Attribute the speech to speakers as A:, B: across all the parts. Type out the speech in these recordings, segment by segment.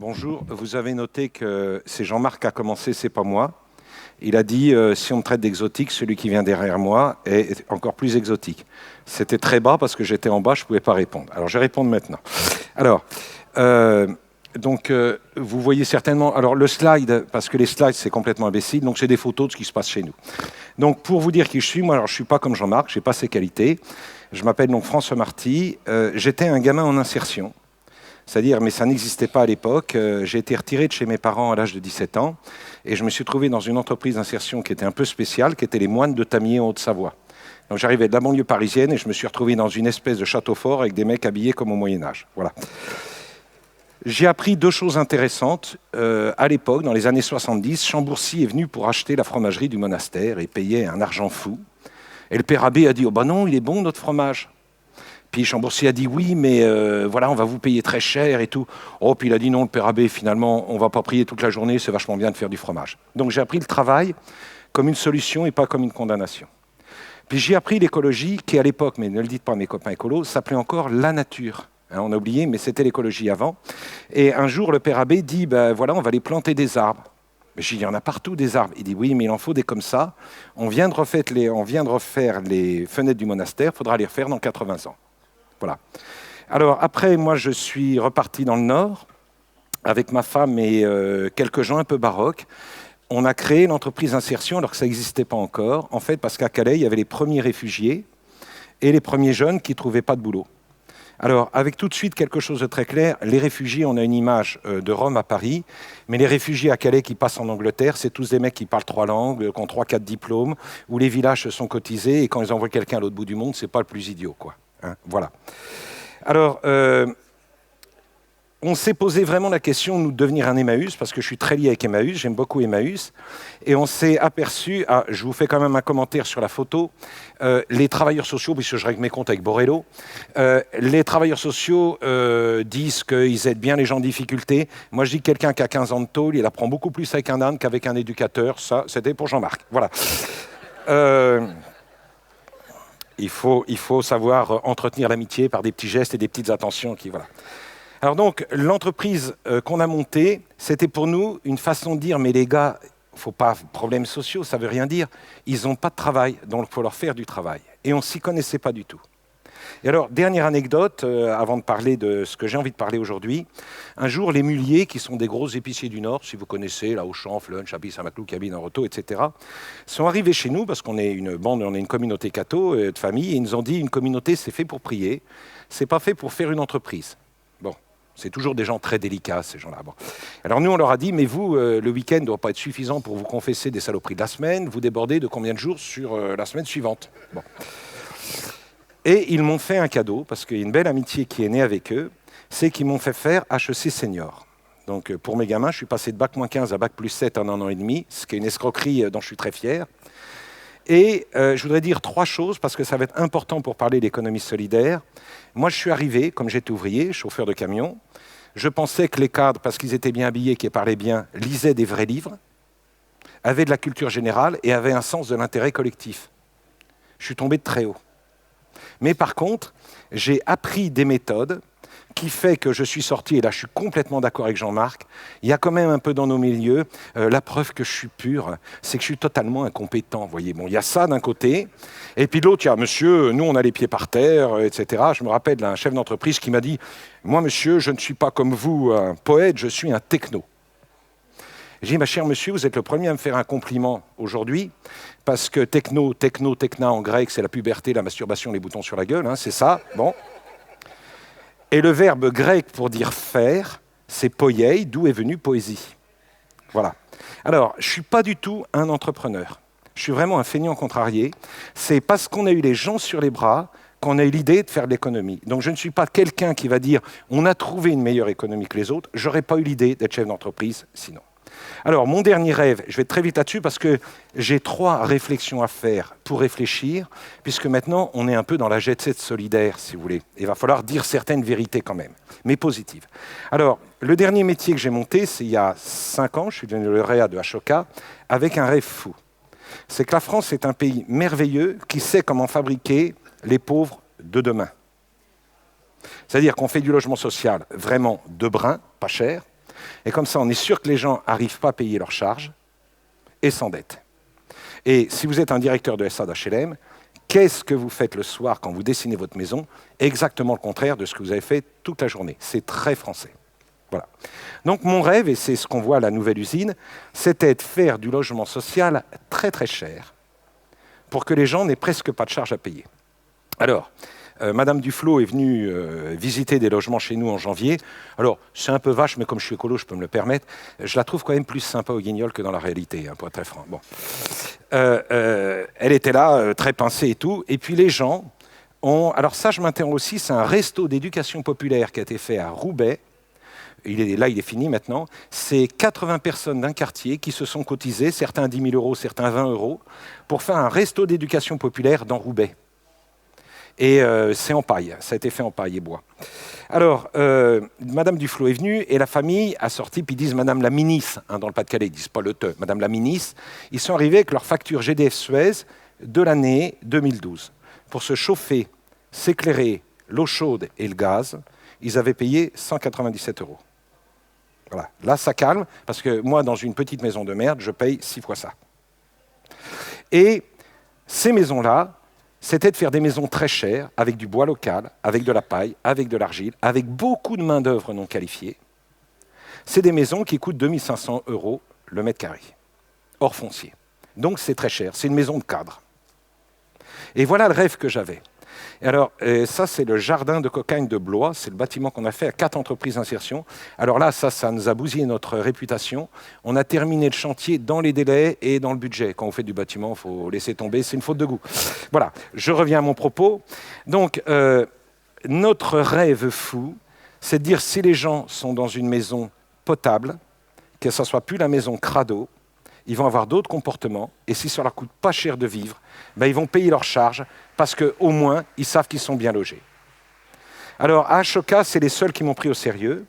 A: Bonjour, vous avez noté que c'est Jean-Marc qui a commencé, c'est pas moi. Il a dit si on me traite d'exotique, celui qui vient derrière moi est encore plus exotique. C'était très bas parce que j'étais en bas, je ne pouvais pas répondre. Alors je vais répondre maintenant. Alors, vous voyez certainement. Alors le slide, parce que les slides c'est complètement imbécile, donc c'est des photos de ce qui se passe chez nous. Donc pour vous dire qui je suis, moi alors je ne suis pas comme Jean-Marc, je n'ai pas ses qualités. Je m'appelle donc François Marty. J'étais un gamin en insertion. C'est-à-dire, mais ça n'existait pas à l'époque. J'ai été retiré de chez mes parents à l'âge de 17 ans et je me suis trouvé dans une entreprise d'insertion qui était un peu spéciale, qui était les Moines de Tamier en Haute-Savoie. Donc j'arrivais de la banlieue parisienne et je me suis retrouvé dans une espèce de château fort avec des mecs habillés comme au Moyen-Âge. Voilà. J'ai appris deux choses intéressantes. À l'époque, dans les années 70, Chambourcy est venu pour acheter la fromagerie du monastère et payait un argent fou. Et le père abbé a dit « Oh ben non, il est bon notre fromage ». Puis Chambourcy a dit oui, mais voilà, on va vous payer très cher et tout. Oh, puis il a dit non, le père abbé, finalement, on ne va pas prier toute la journée, c'est vachement bien de faire du fromage. Donc j'ai appris le travail comme une solution et pas comme une condamnation. Puis j'ai appris l'écologie qui, à l'époque, mais ne le dites pas à mes copains écolos, s'appelait encore la nature. Hein, on a oublié, mais c'était l'écologie avant. Et un jour, le père abbé dit, ben voilà, on va aller planter des arbres. Mais j'ai dit, il y en a partout des arbres. Il dit, oui, mais il en faut des comme ça. On vient de refaire les fenêtres du monastère, il faudra les refaire dans 80 ans. Voilà. Alors après, moi, je suis reparti dans le Nord avec ma femme et quelques gens un peu baroques. On a créé l'entreprise Insertion alors que ça n'existait pas encore. En fait, parce qu'à Calais, il y avait les premiers réfugiés et les premiers jeunes qui ne trouvaient pas de boulot. Alors, avec tout de suite quelque chose de très clair, les réfugiés, on a une image de Rome à Paris, mais les réfugiés à Calais qui passent en Angleterre, c'est tous des mecs qui parlent 3 langues, qui ont 3-4 diplômes, où les villages se sont cotisés et quand ils envoient quelqu'un à l'autre bout du monde, c'est pas le plus idiot, quoi. Hein, voilà. Alors, on s'est posé vraiment la question de devenir un Emmaüs, parce que je suis très lié avec Emmaüs, j'aime beaucoup Emmaüs, et on s'est aperçu, je vous fais quand même un commentaire sur la photo, les travailleurs sociaux, puisque je règle mes comptes avec Borrello, les travailleurs sociaux disent qu'ils aident bien les gens en difficulté. Moi, je dis que quelqu'un qui a 15 ans de tôle, il apprend beaucoup plus avec un âne qu'avec un éducateur. Ça, c'était pour Jean-Marc. Voilà. Il faut savoir entretenir l'amitié par des petits gestes et des petites attentions. Voilà. Alors donc, l'entreprise qu'on a montée, c'était pour nous une façon de dire, mais les gars, il ne faut pas problèmes sociaux, ça ne veut rien dire. Ils n'ont pas de travail, donc il faut leur faire du travail. Et on ne s'y connaissait pas du tout. Et alors, dernière anecdote, avant de parler de ce que j'ai envie de parler aujourd'hui. Un jour, les Muliers, qui sont des gros épiciers du Nord, si vous connaissez, là, Auchan, Flunch, Chablis, Saint-Maclou, Cabine, Roto, etc., sont arrivés chez nous, parce qu'on est une bande, on est une communauté catho de famille, et ils nous ont dit, une communauté, c'est fait pour prier, c'est pas fait pour faire une entreprise. Bon, c'est toujours des gens très délicats, ces gens-là. Bon. Alors nous, on leur a dit, mais vous, le week-end ne doit pas être suffisant pour vous confesser des saloperies de la semaine, vous débordez de combien de jours sur la semaine suivante? Bon. Et ils m'ont fait un cadeau, parce qu'il y a une belle amitié qui est née avec eux, c'est qu'ils m'ont fait faire HEC Senior. Donc pour mes gamins, je suis passé de Bac-15 à Bac+7 en 1 an et demi, ce qui est une escroquerie dont je suis très fier. Et je voudrais dire 3 choses, parce que ça va être important pour parler d'économie solidaire. Moi, je suis arrivé, comme j'étais ouvrier, chauffeur de camion, je pensais que les cadres, parce qu'ils étaient bien habillés, qu'ils parlaient bien, lisaient des vrais livres, avaient de la culture générale et avaient un sens de l'intérêt collectif. Je suis tombé de très haut. Mais par contre, j'ai appris des méthodes qui fait que je suis sorti, et là je suis complètement d'accord avec Jean-Marc, il y a quand même un peu dans nos milieux, la preuve que je suis pur, c'est que je suis totalement incompétent. Voyez. Bon, il y a ça d'un côté, et puis de l'autre, il y a monsieur, nous on a les pieds par terre, etc. Je me rappelle d'un chef d'entreprise qui m'a dit, moi monsieur, je ne suis pas comme vous un poète, je suis un techno. J'ai dit, ma chère monsieur, vous êtes le premier à me faire un compliment aujourd'hui, parce que techna en grec, c'est la puberté, la masturbation, les boutons sur la gueule, hein, c'est ça, bon. Et le verbe grec pour dire faire, c'est poiei, d'où est venue poésie. Voilà. Alors, je ne suis pas du tout un entrepreneur. Je suis vraiment un feignant contrarié. C'est parce qu'on a eu les gens sur les bras qu'on a eu l'idée de faire de l'économie. Donc je ne suis pas quelqu'un qui va dire « on a trouvé une meilleure économie que les autres », je n'aurais pas eu l'idée d'être chef d'entreprise sinon. Alors, mon dernier rêve, je vais très vite là-dessus parce que j'ai 3 réflexions à faire pour réfléchir, puisque maintenant, on est un peu dans la jet-set solidaire, si vous voulez. Il va falloir dire certaines vérités quand même, mais positives. Alors, le dernier métier que j'ai monté, c'est il y a 5 ans, je suis devenu lauréat de HOK, avec un rêve fou. C'est que la France est un pays merveilleux qui sait comment fabriquer les pauvres de demain. C'est-à-dire qu'on fait du logement social vraiment de brin, pas cher. Et comme ça, on est sûr que les gens n'arrivent pas à payer leurs charges et s'endettent. Et si vous êtes un directeur de SA d'HLM, qu'est-ce que vous faites le soir quand vous dessinez votre maison? Exactement le contraire de ce que vous avez fait toute la journée. C'est très français. Voilà. Donc mon rêve, et c'est ce qu'on voit à la nouvelle usine, c'était de faire du logement social très très cher pour que les gens n'aient presque pas de charges à payer. Alors, Madame Duflot est venue visiter des logements chez nous en janvier. Alors, c'est un peu vache, mais comme je suis écolo, je peux me le permettre. Je la trouve quand même plus sympa au Guignol que dans la réalité, hein, pour être très franc. Bon. Elle était là, très pincée et tout. Et puis les gens ont... Alors ça, je m'interroge aussi, c'est un resto d'éducation populaire qui a été fait à Roubaix. Il est fini maintenant. C'est 80 personnes d'un quartier qui se sont cotisées, certains 10 000 euros, certains 20 euros, pour faire un resto d'éducation populaire dans Roubaix. Et c'est en paille, ça a été fait en paille et bois. Alors, Madame Duflot est venue et la famille a sorti, puis ils disent Madame la ministre, hein, dans le Pas-de-Calais, ils disent pas le te, Madame la ministre. Ils sont arrivés avec leur facture GDF Suez de l'année 2012. Pour se chauffer, s'éclairer, l'eau chaude et le gaz, ils avaient payé 197 euros. Voilà. Là, ça calme, parce que moi, dans une petite maison de merde, je paye 6 fois ça. Et ces maisons-là, c'était de faire des maisons très chères, avec du bois local, avec de la paille, avec de l'argile, avec beaucoup de main-d'œuvre non qualifiée. C'est des maisons qui coûtent 2 500 euros le mètre carré, hors foncier. Donc c'est très cher, c'est une maison de cadre. Et voilà le rêve que j'avais. Et alors, ça, c'est le jardin de cocagne de Blois. C'est le bâtiment qu'on a fait à 4 entreprises d'insertion. Alors là, ça nous a bousillé notre réputation. On a terminé le chantier dans les délais et dans le budget. Quand on fait du bâtiment, il faut laisser tomber. C'est une faute de goût. Voilà, je reviens à mon propos. Donc, notre rêve fou, c'est de dire si les gens sont dans une maison potable, que ça ne soit plus la maison crado, ils vont avoir d'autres comportements, et si ça leur coûte pas cher de vivre, ben ils vont payer leurs charges, parce qu'au moins, ils savent qu'ils sont bien logés. Alors, à Ashoka, c'est les seuls qui m'ont pris au sérieux,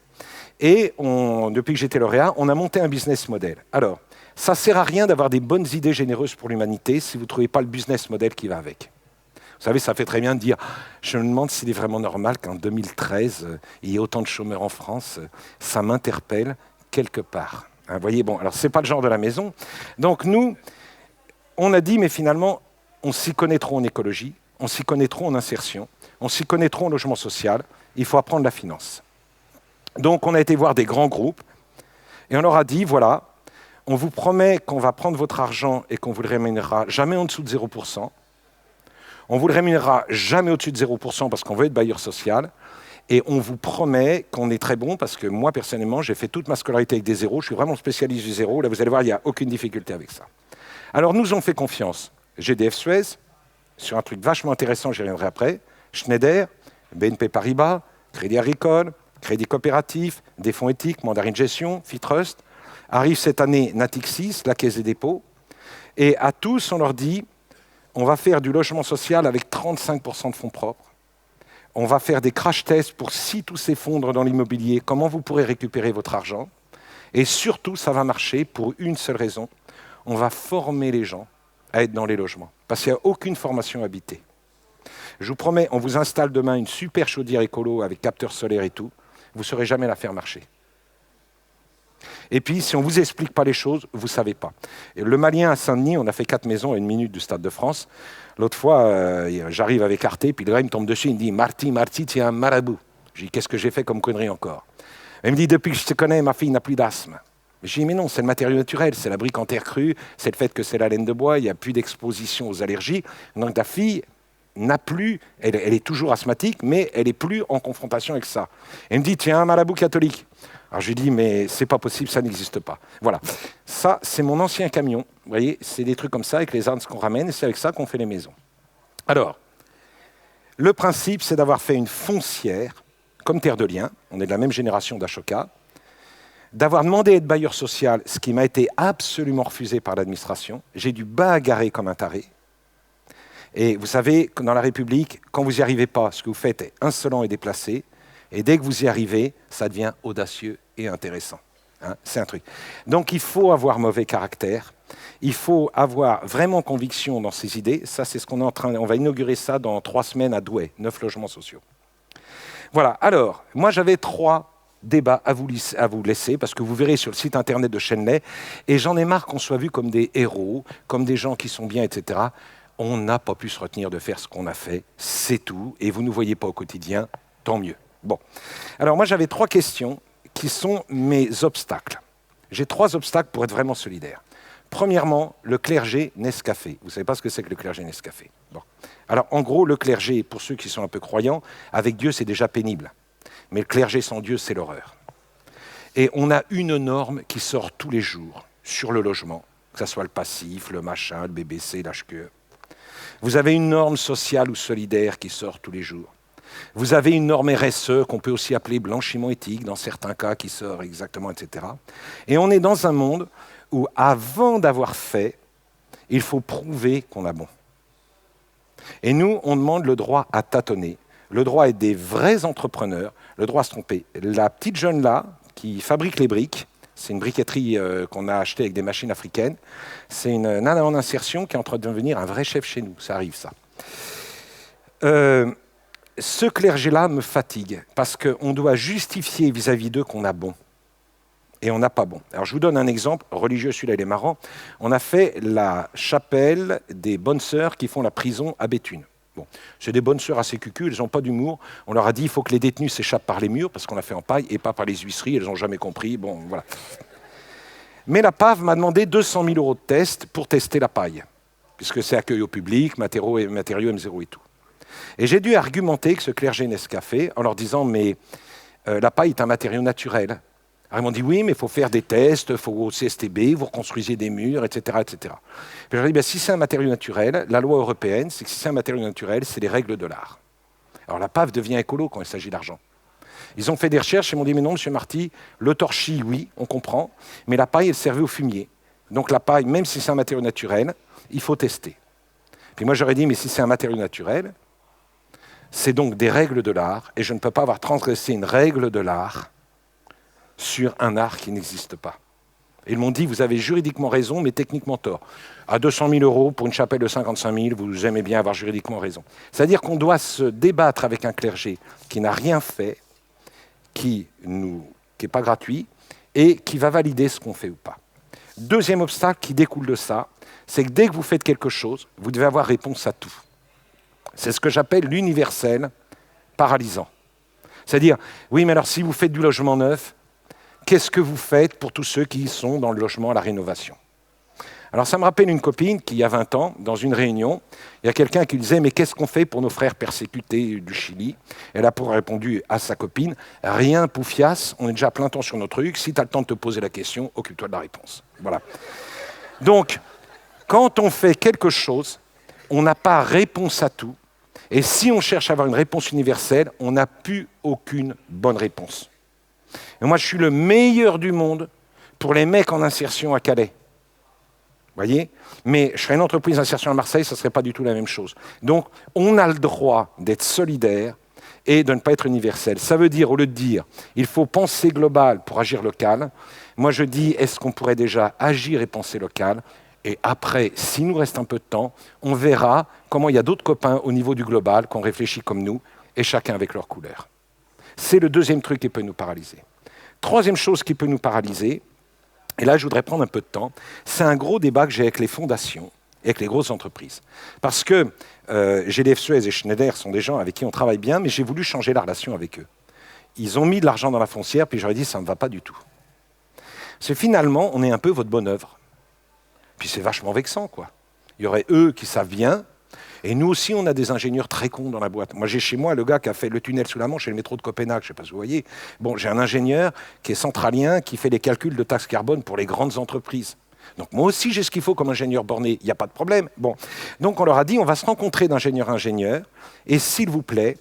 A: et depuis que j'étais lauréat, on a monté un business model. Alors, ça ne sert à rien d'avoir des bonnes idées généreuses pour l'humanité si vous ne trouvez pas le business model qui va avec. Vous savez, ça fait très bien de dire « je me demande s'il est vraiment normal qu'en 2013, il y ait autant de chômeurs en France ». Ça m'interpelle quelque part. Vous voyez, bon, alors ce n'est pas le genre de la maison. Donc nous, on a dit, mais finalement, on s'y connaît trop en écologie, on s'y connaît trop en insertion, on s'y connaît trop en logement social, il faut apprendre la finance. Donc on a été voir des grands groupes, et on leur a dit, voilà, on vous promet qu'on va prendre votre argent et qu'on vous le rémunérera jamais en dessous de 0%, on vous le rémunérera jamais au-dessus de 0% parce qu'on veut être bailleur social, et on vous promet qu'on est très bon, parce que moi, personnellement, j'ai fait toute ma scolarité avec des zéros, je suis vraiment spécialiste du zéro, là vous allez voir, il n'y a aucune difficulté avec ça. Alors nous, on fait confiance. GDF Suez, sur un truc vachement intéressant, j'y reviendrai après, Schneider, BNP Paribas, Crédit Agricole, Crédit Coopératif, des fonds éthiques, Mandarin Gestion, Fitrust, arrive cette année Natixis, la Caisse des dépôts, et à tous, on leur dit, on va faire du logement social avec 35% de fonds propres, on va faire des crash tests pour si tout s'effondre dans l'immobilier, comment vous pourrez récupérer votre argent. Et surtout, ça va marcher pour une seule raison. On va former les gens à être dans les logements. Parce qu'il n'y a aucune formation habitée. Je vous promets, on vous installe demain une super chaudière écolo avec capteur solaire et tout. Vous ne saurez jamais la faire marcher. Et puis, si on ne vous explique pas les choses, vous ne savez pas. Et le Malien à Saint-Denis, on a fait 4 maisons à 1 minute du Stade de France. L'autre fois, j'arrive avec Arte, puis le gars il me tombe dessus, il me dit « Marty, tu es un marabout ». Je dis « Qu'est-ce que j'ai fait comme connerie encore ?» Il me dit « Depuis que je te connais, ma fille n'a plus d'asthme ». Je dis « Mais non, c'est le matériau naturel, c'est la brique en terre crue, c'est le fait que c'est la laine de bois, il n'y a plus d'exposition aux allergies. Donc ta fille n'a plus, elle est toujours asthmatique, mais elle n'est plus en confrontation avec ça. » Il me dit « Tu es un marabout catholique ». Alors je lui dis, mais c'est pas possible, ça n'existe pas. Voilà, ça c'est mon ancien camion. Vous voyez, c'est des trucs comme ça avec les armes qu'on ramène, et c'est avec ça qu'on fait les maisons. Alors, le principe, c'est d'avoir fait une foncière, comme Terre de Liens, on est de la même génération d'Ashoka, d'avoir demandé à être bailleur social, ce qui m'a été absolument refusé par l'administration. J'ai dû bagarrer comme un taré. Et vous savez, dans la République, quand vous n'y arrivez pas, ce que vous faites est insolent et déplacé. Et dès que vous y arrivez, ça devient audacieux et intéressant. Hein, c'est un truc. Donc il faut avoir mauvais caractère, il faut avoir vraiment conviction dans ses idées. Ça, c'est ce qu'on est en train. On va inaugurer ça dans 3 semaines à Douai, 9 logements sociaux. Voilà. Alors, moi, j'avais 3 débat à vous laisser, parce que vous verrez sur le site internet de Shenley, et j'en ai marre qu'on soit vus comme des héros, comme des gens qui sont bien, etc. On n'a pas pu se retenir de faire ce qu'on a fait, c'est tout, et vous ne nous voyez pas au quotidien, tant mieux. Bon, alors moi j'avais 3 questions qui sont mes obstacles. J'ai 3 obstacles pour être vraiment solidaire. Premièrement, le clergé Nescafé. Vous ne savez pas ce que c'est que le clergé Nescafé. Bon. Alors en gros, le clergé, pour ceux qui sont un peu croyants, avec Dieu c'est déjà pénible. Mais le clergé sans Dieu, c'est l'horreur. Et on a une norme qui sort tous les jours sur le logement, que ce soit le passif, le machin, le BBC, l'HQE. Vous avez une norme sociale ou solidaire qui sort tous les jours. Vous avez une norme RSE qu'on peut aussi appeler blanchiment éthique dans certains cas qui sort exactement, etc. Et on est dans un monde où avant d'avoir fait, il faut prouver qu'on a bon. Et nous, on demande le droit à tâtonner, le droit à être des vrais entrepreneurs, le droit à se tromper. La petite jeune là, qui fabrique les briques, c'est une briqueterie qu'on a achetée avec des machines africaines, c'est une nana en insertion qui est en train de devenir un vrai chef chez nous, ça arrive ça. Ce clergé-là me fatigue, parce qu'on doit justifier vis-à-vis d'eux qu'on a bon. Et on n'a pas bon. Alors je vous donne un exemple religieux, celui-là il est marrant. On a fait la chapelle des bonnes sœurs qui font la prison à Béthune. Bon, c'est des bonnes sœurs assez cucu, elles n'ont pas d'humour. On leur a dit il faut que les détenus s'échappent par les murs, parce qu'on l'a fait en paille, et pas par les huisseries, elles n'ont jamais compris. Bon, voilà. Mais la PAV m'a demandé 200 000 € de test pour tester la paille, puisque c'est accueil au public, matériaux M0 et tout. Et j'ai dû argumenter que ce clergé Nescafé en leur disant mais la paille est un matériau naturel. Alors ils m'ont dit oui, mais il faut faire des tests, il faut au CSTB, vous reconstruisez des murs, etc. etc. Puis je leur ai dit, si c'est un matériau naturel, la loi européenne, c'est que si c'est un matériau naturel, c'est les règles de l'art. Alors la PAV devient écolo quand il s'agit d'argent. Ils ont fait des recherches et m'ont dit, mais non, monsieur Marty, le torchis, oui, on comprend, mais la paille, elle servait au fumier. Donc la paille, même si c'est un matériau naturel, il faut tester. Puis moi, j'aurais dit, mais si c'est un matériau naturel, c'est donc des règles de l'art, et je ne peux pas avoir transgressé une règle de l'art sur un art qui n'existe pas. Et ils m'ont dit, vous avez juridiquement raison, mais techniquement tort. À 200 000 € pour une chapelle de 55 000, vous aimez bien avoir juridiquement raison. C'est-à-dire qu'on doit se débattre avec un clergé qui n'a rien fait, qui n'est pas gratuit, et qui va valider ce qu'on fait ou pas. Deuxième obstacle qui découle de ça, c'est que dès que vous faites quelque chose, vous devez avoir réponse à tout. C'est ce que j'appelle l'universel paralysant. C'est-à-dire, oui, mais alors si vous faites du logement neuf, qu'est-ce que vous faites pour tous ceux qui sont dans le logement à la rénovation? Alors ça me rappelle une copine qui, il y a 20 ans, dans une réunion, il y a quelqu'un qui lui disait « Mais qu'est-ce qu'on fait pour nos frères persécutés du Chili ?» Elle a répondu à sa copine « Rien, poufias, on est déjà à plein temps sur notre truc, si tu as le temps de te poser la question, occupe-toi de la réponse. » Voilà. Donc, quand on fait quelque chose, on n'a pas réponse à tout, et si on cherche à avoir une réponse universelle, on n'a plus aucune bonne réponse. Et moi, je suis le meilleur du monde pour les mecs en insertion à Calais. Vous voyez? Mais je serais une entreprise d'insertion à Marseille, ça ne serait pas du tout la même chose. Donc, on a le droit d'être solidaire et de ne pas être universel. Ça veut dire, au lieu de dire, il faut penser global pour agir local, moi je dis, est-ce qu'on pourrait déjà agir et penser local? Et après, s'il nous reste un peu de temps, on verra comment il y a d'autres copains au niveau du global qui ont réfléchi comme nous, et chacun avec leur couleur. C'est le deuxième truc qui peut nous paralyser. Troisième chose qui peut nous paralyser, et là je voudrais prendre un peu de temps, c'est un gros débat que j'ai avec les fondations et avec les grosses entreprises. Parce que GDF Suez et Schneider sont des gens avec qui on travaille bien, mais j'ai voulu changer la relation avec eux. Ils ont mis de l'argent dans la foncière, puis j'aurais dit ça ne va pas du tout. Parce que finalement, on est un peu votre bonne œuvre. Puis c'est vachement vexant, quoi. Il y aurait eux qui savent bien, et nous aussi, on a des ingénieurs très cons dans la boîte. Moi, j'ai chez moi le gars qui a fait le tunnel sous la Manche et le métro de Copenhague, je ne sais pas si vous voyez. Bon, j'ai un ingénieur qui est centralien, qui fait les calculs de taxes carbone pour les grandes entreprises. Donc moi aussi, j'ai ce qu'il faut comme ingénieur borné, il n'y a pas de problème. Bon. Donc on leur a dit, on va se rencontrer d'ingénieur à ingénieur, et s'il vous plaît,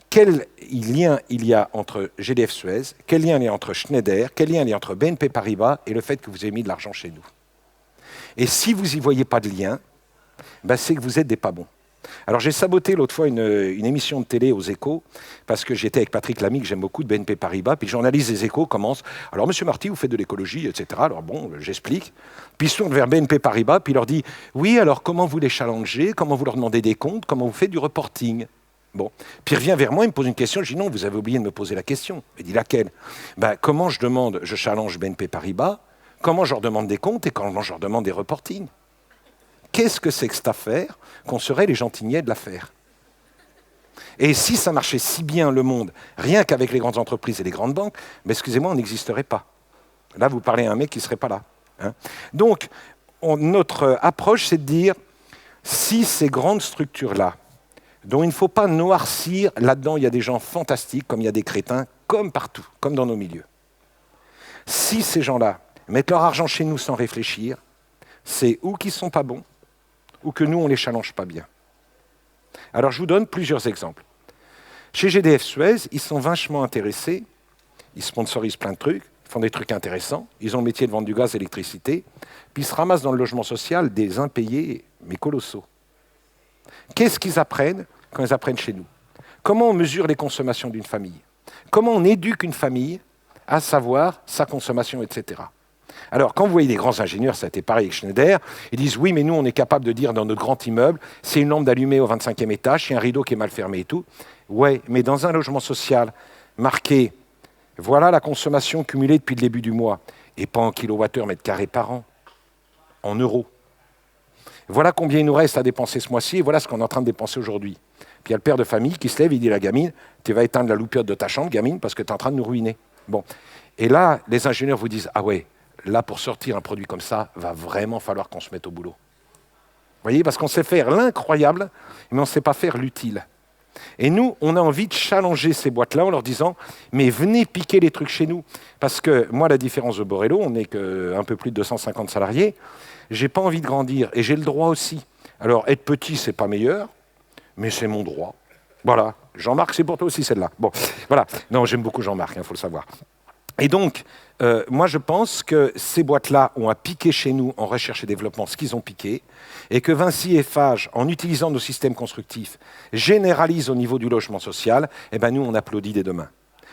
A: quel lien il y a entre GDF Suez, quel lien il y a entre Schneider, quel lien il y a entre BNP Paribas et le fait que vous ayez mis de l'argent chez nous. Et si vous n'y voyez pas de lien, ben c'est que vous êtes des pas bons. Alors j'ai saboté l'autre fois une émission de télé aux Échos, parce que j'étais avec Patrick Lamy, que j'aime beaucoup, de BNP Paribas, puis le journaliste des Échos commence « Alors monsieur Marty, vous faites de l'écologie, etc. » Alors bon, j'explique. Puis il se tourne vers BNP Paribas, puis il leur dit « Oui, alors comment vous les challengez, comment vous leur demandez des comptes, comment vous faites du reporting ?» Bon. Puis il revient vers moi, il me pose une question. Je dis non, vous avez oublié de me poser la question. Il dit laquelle? Comment je challenge BNP Paribas, comment je leur demande des comptes et comment je leur demande des reportings? Qu'est-ce que c'est que cette affaire qu'on serait les gentiniers de l'affaire? Et si ça marchait si bien le monde, rien qu'avec les grandes entreprises et les grandes banques, excusez-moi, on n'existerait pas. Là, vous parlez à un mec qui ne serait pas là. Hein. Donc, notre approche, c'est de dire, si ces grandes structures-là, dont il ne faut pas noircir, là-dedans, il y a des gens fantastiques, comme il y a des crétins, comme partout, comme dans nos milieux. Si ces gens-là mettent leur argent chez nous sans réfléchir, c'est ou qu'ils ne sont pas bons, ou que nous, on ne les challenge pas bien. Alors, je vous donne plusieurs exemples. Chez GDF Suez, ils sont vachement intéressés, ils sponsorisent plein de trucs, ils font des trucs intéressants, ils ont le métier de vendre du gaz et de l'électricité, puis ils se ramassent dans le logement social des impayés, mais colossaux. Qu'est-ce qu'ils apprennent quand ils apprennent chez nous? Comment on mesure les consommations d'une famille? Comment on éduque une famille à savoir sa consommation, etc. Alors, quand vous voyez des grands ingénieurs, ça a été pareil avec Schneider, ils disent « oui, mais nous, on est capable de dire dans notre grand immeuble, c'est une lampe d'allumée au 25e étage, c'est un rideau qui est mal fermé et tout. » Ouais, mais dans un logement social marqué, voilà la consommation cumulée depuis le début du mois, et pas en kilowattheure mètre carré par an, en euros. Voilà combien il nous reste à dépenser ce mois-ci, et voilà ce qu'on est en train de dépenser aujourd'hui. Puis il y a le père de famille qui se lève, il dit à la gamine, tu vas éteindre la loupiote de ta chambre, gamine, parce que tu es en train de nous ruiner. Bon. Et là, les ingénieurs vous disent, ah ouais, là, pour sortir un produit comme ça, va vraiment falloir qu'on se mette au boulot. Vous voyez, parce qu'on sait faire l'incroyable, mais on ne sait pas faire l'utile. Et nous, on a envie de challenger ces boîtes-là en leur disant « mais venez piquer les trucs chez nous ». Parce que moi, la différence de Borello, on n'est qu'un peu plus de 250 salariés, j'ai pas envie de grandir, et j'ai le droit aussi. Alors, être petit, c'est pas meilleur, mais c'est mon droit. Voilà. Jean-Marc, c'est pour toi aussi celle-là. Bon, voilà. Non, j'aime beaucoup Jean-Marc, il faut le savoir. Et donc, moi, je pense que ces boîtes-là ont à piquer chez nous en recherche et développement ce qu'ils ont piqué, et que Vinci et Fage, en utilisant nos systèmes constructifs, généralisent au niveau du logement social, eh ben nous, on applaudit dès demain.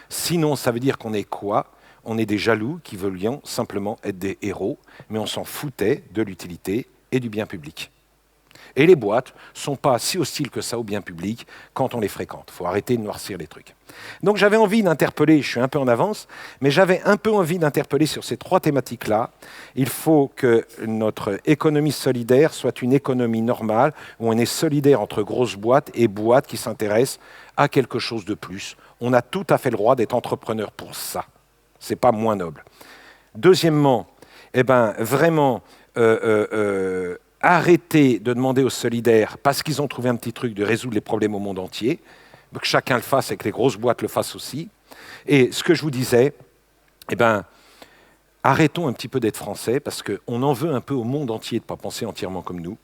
A: Sinon, ça veut dire qu'on est quoi? On est des jaloux qui voulions simplement être des héros, mais on s'en foutait de l'utilité et du bien public. Et les boîtes ne sont pas si hostiles que ça au bien public quand on les fréquente. Il faut arrêter de noircir les trucs. Donc j'avais envie d'interpeller, je suis un peu en avance, mais j'avais un peu envie d'interpeller sur ces trois thématiques-là. Il faut que notre économie solidaire soit une économie normale, où on est solidaire entre grosses boîtes et boîtes qui s'intéressent à quelque chose de plus. On a tout à fait le droit d'être entrepreneur pour ça. Ce n'est pas moins noble. Deuxièmement, vraiment... arrêter de demander aux solidaires, parce qu'ils ont trouvé un petit truc, de résoudre les problèmes au monde entier, que chacun le fasse et que les grosses boîtes le fassent aussi. Et ce que je vous disais, arrêtons un petit peu d'être français, parce qu'on en veut un peu au monde entier de ne pas penser entièrement comme nous.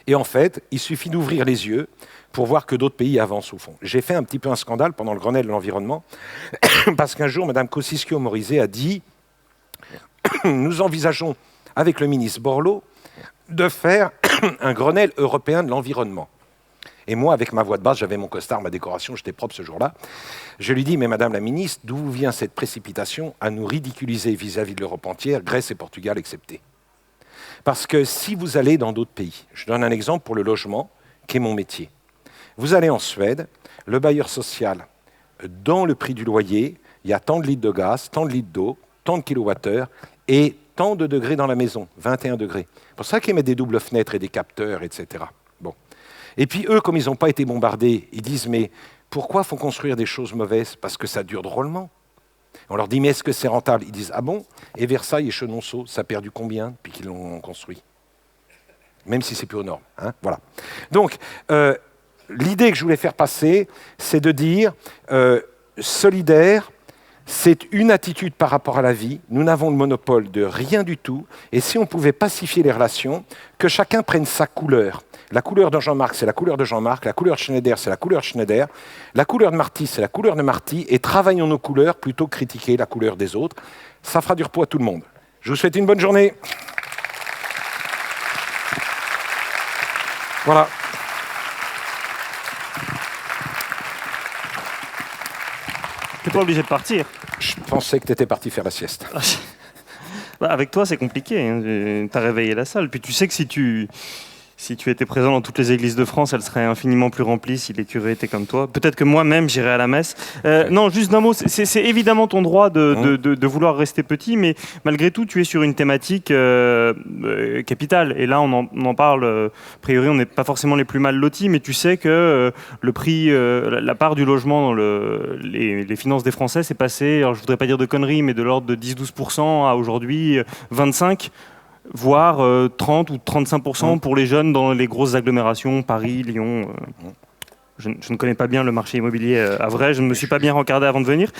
A: Et en fait, il suffit d'ouvrir les yeux pour voir que d'autres pays avancent au fond. J'ai fait un petit peu un scandale pendant le Grenelle de l'environnement, parce qu'un jour, Mme Kosciusko-Morizet a dit « Nous envisageons, avec le ministre Borloo, de faire un Grenelle européen de l'environnement. » Et moi, avec ma voix de basse, j'avais mon costard, ma décoration, j'étais propre ce jour-là. Je lui dis, mais Madame la Ministre, d'où vient cette précipitation à nous ridiculiser vis-à-vis de l'Europe entière, Grèce et Portugal exceptés? Parce que si vous allez dans d'autres pays, je donne un exemple pour le logement, qui est mon métier. Vous allez en Suède, le bailleur social, dans le prix du loyer, il y a tant de litres de gaz, tant de litres d'eau, tant de kilowattheures, et tant de degrés dans la maison, 21 degrés. C'est pour ça qu'ils mettent des doubles fenêtres et des capteurs, etc. Bon. Et puis eux, comme ils n'ont pas été bombardés, ils disent, mais pourquoi faut construire des choses mauvaises? Parce que ça dure drôlement. On leur dit, mais est-ce que c'est rentable? Ils disent, ah bon? Et Versailles et Chenonceau, ça a perdu combien depuis qu'ils l'ont construit? Même si c'est plus aux normes. Hein, voilà. Donc, l'idée que je voulais faire passer, c'est de dire, solidaire, c'est une attitude par rapport à la vie. Nous n'avons le monopole de rien du tout. Et si on pouvait pacifier les relations, que chacun prenne sa couleur. La couleur de Jean-Marc, c'est la couleur de Jean-Marc. La couleur de Schneider, c'est la couleur de Schneider. La couleur de Marty, c'est la couleur de Marty. Et travaillons nos couleurs plutôt que critiquer la couleur des autres. Ça fera du repos à tout le monde. Je vous souhaite une bonne journée. Voilà.
B: Tu n'es pas obligé de partir.
A: Je pensais que tu étais parti faire la sieste.
B: Avec toi, c'est compliqué. Hein. Tu as réveillé la salle. Puis tu sais que si tu Si tu étais présent dans toutes les églises de France, elles seraient infiniment plus remplies si les curés étaient comme toi. Peut-être que moi-même, j'irais à la messe. Non, juste d'un mot, c'est évidemment ton droit de vouloir rester petit, mais malgré tout, tu es sur une thématique capitale. Et là, on en parle, a priori, on n'est pas forcément les plus mal lotis, mais tu sais que le prix, la part du logement dans les finances des Français, c'est passé, alors je voudrais pas dire de conneries, mais de l'ordre de 10-12% à aujourd'hui 25%. Voire 30 ou 35% pour les jeunes dans les grosses agglomérations, Paris, Lyon. Je ne connais pas bien le marché immobilier à vrai, je ne me suis pas bien regardé avant de venir.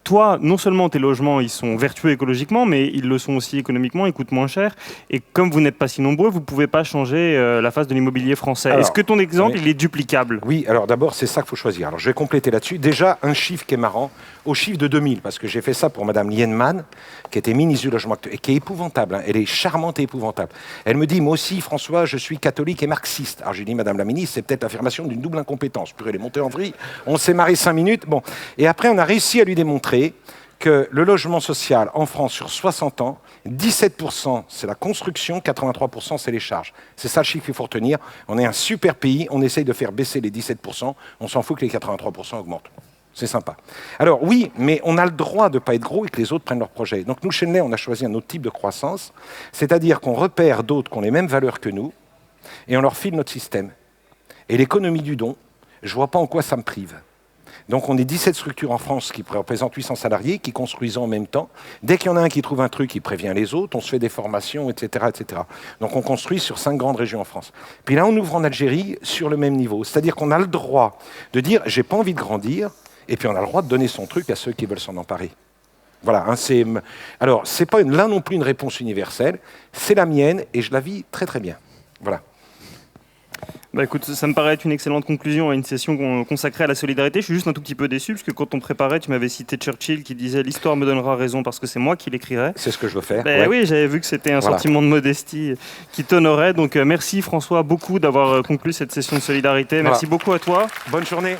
B: Toi, non seulement tes logements, ils sont vertueux écologiquement, mais ils le sont aussi économiquement, ils coûtent moins cher. Et comme vous n'êtes pas si nombreux, vous ne pouvez pas changer la face de l'immobilier français. Est-ce que ton exemple, il est duplicable?
A: Oui, alors d'abord, c'est ça qu'il faut choisir. Alors je vais compléter là-dessus. Déjà, un chiffre qui est marrant, au chiffre de 2000, parce que j'ai fait ça pour Madame Lienman, qui était ministre du Logement, et qui est épouvantable. Elle est charmante et épouvantable. Elle me dit, moi aussi, François, je suis catholique et marxiste. Alors j'ai dit, Madame la ministre, c'est peut-être l'affirmation d'une double incompétence. Puis elle est montée en vrille, on s'est marré 5 minutes. Bon. Et après, on a réussi à lui démontrer que le logement social en France sur 60 ans, 17% c'est la construction, 83% c'est les charges. C'est ça le chiffre qu'il faut retenir. On est un super pays, on essaye de faire baisser les 17%, on s'en fout que les 83% augmentent. C'est sympa. Alors oui, mais on a le droit de ne pas être gros et que les autres prennent leur projet. Donc nous, chez Henley, on a choisi un autre type de croissance, c'est-à-dire qu'on repère d'autres qui ont les mêmes valeurs que nous et on leur file notre système. Et l'économie du don, je ne vois pas en quoi ça me prive. Donc on est 17 structures en France qui représentent 800 salariés, qui construisent en même temps. Dès qu'il y en a un qui trouve un truc, il prévient les autres, on se fait des formations, etc., etc. Donc on construit sur 5 grandes régions en France. Puis là, on ouvre en Algérie sur le même niveau. C'est-à-dire qu'on a le droit de dire « j'ai pas envie de grandir », et puis on a le droit de donner son truc à ceux qui veulent s'en emparer. Voilà. Alors, c'est pas là non plus une réponse universelle, c'est la mienne, et je la vis très très bien. Voilà.
B: Bah écoute, ça me paraît être une excellente conclusion à une session consacrée à la solidarité. Je suis juste un tout petit peu déçu, parce que quand on préparait, tu m'avais cité Churchill qui disait « l'histoire me donnera raison parce que c'est moi qui l'écrirai ».
A: C'est ce que je veux faire.
B: Bah, oui, j'avais vu que c'était un sentiment de modestie qui t'honorait. Donc merci François beaucoup d'avoir conclu cette session de solidarité. Merci beaucoup à toi.
A: Bonne journée.